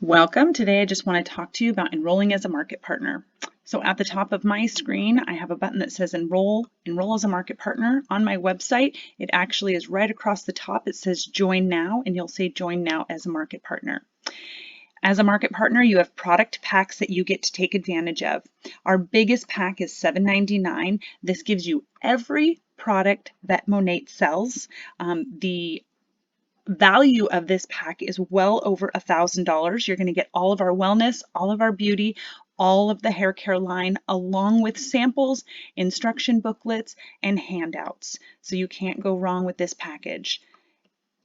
Welcome. Today I just want to talk to you about enrolling as a market partner. So at the top of my screen, I have a button that says enroll as a market partner. On my website, it actually is right across the top. It says join now, and you'll say join now as a market partner. As a market partner, you have product packs that you get to take advantage of. Our biggest pack is $7.99. This gives you every product that MONAT sells. The value of this pack is well over $1,000. You're going to get all of our wellness, all of our beauty, all of the hair care line, along with samples, instruction booklets, and handouts. So you can't go wrong with this package.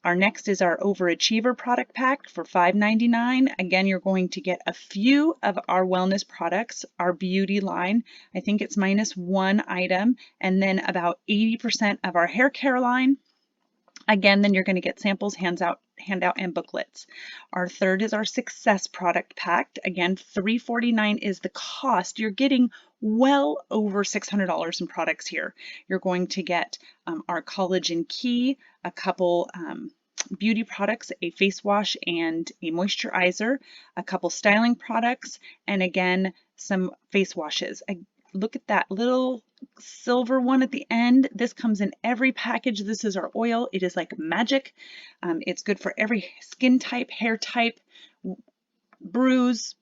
Our next is our Overachiever product pack for $5.99. Again, you're going to get a few of our wellness products, our beauty line. I think it's -1 item, and then about 80% of our hair care line. Again, then you're going to get samples, handout, and booklets. Our third is our Success product pack. Again, $3.49 is the cost. You're getting well over $600 in products here. You're going to get our Collagen Key, a couple beauty products, a face wash and a moisturizer, a couple styling products, and again, some face washes. Look at that little silver one at the end. This comes in every package. This is our oil. It is like magic. It's good for every skin type, hair type, bruise,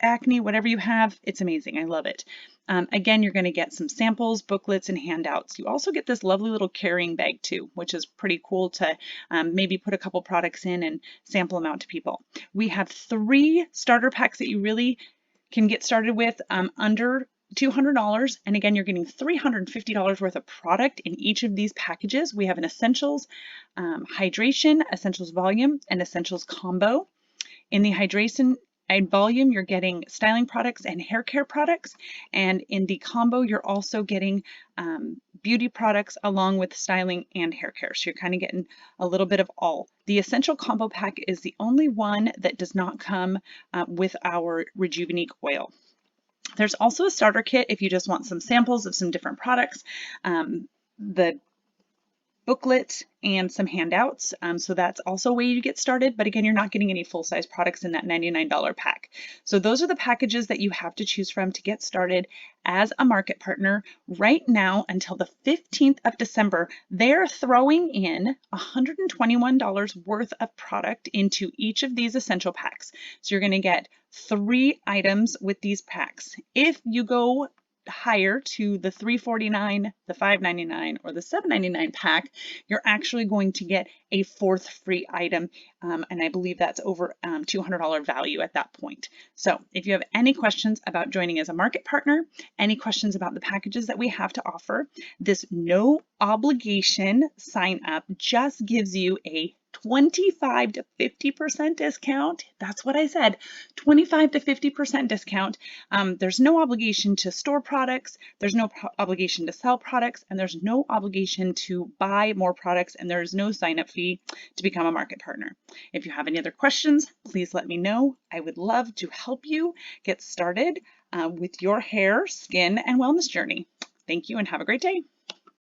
acne, whatever you have. It's amazing. I love it. Again, you're going to get some samples, booklets, and handouts. You also get this lovely little carrying bag too, which is pretty cool to maybe put a couple products in and sample them out to people. We have 3 starter packs that you really can get started with under $200, and again, you're getting $350 worth of product in each of these packages. We have an Essentials Hydration, Essentials Volume, and Essentials Combo. In the Hydration and Volume, you're getting styling products and hair care products, and in the Combo, you're also getting beauty products along with styling and hair care. So you're kind of getting a little bit of all. The Essential Combo Pack is the only one that does not come with our Rejuvenique oil. There's also a starter kit if you just want some samples of some different products, the booklet, and some handouts. So that's also a way to get started. But again, you're not getting any full-size products in that $99 pack. So those are the packages that you have to choose from to get started as a market partner. Right now, until the 15th of December, they're throwing in $121 worth of product into each of these essential packs. So you're going to get 3 items with these packs. If you go higher to the $3.49, the $5.99, or the $7.99 pack, you're actually going to get a 4th free item, and I believe that's over $200 value at that point. So if you have any questions about joining as a market partner, any questions about the packages that we have to offer, this no obligation sign up just gives you a 25 to 50% discount. That's what I said, 25 to 50% discount. There's no obligation to store products, there's no obligation to sell products, and there's no obligation to buy more products, and there's no sign-up fee to become a market partner. If you have any other questions, please let me know. I would love to help you get started with your hair, skin, and wellness journey. Thank you and have a great day.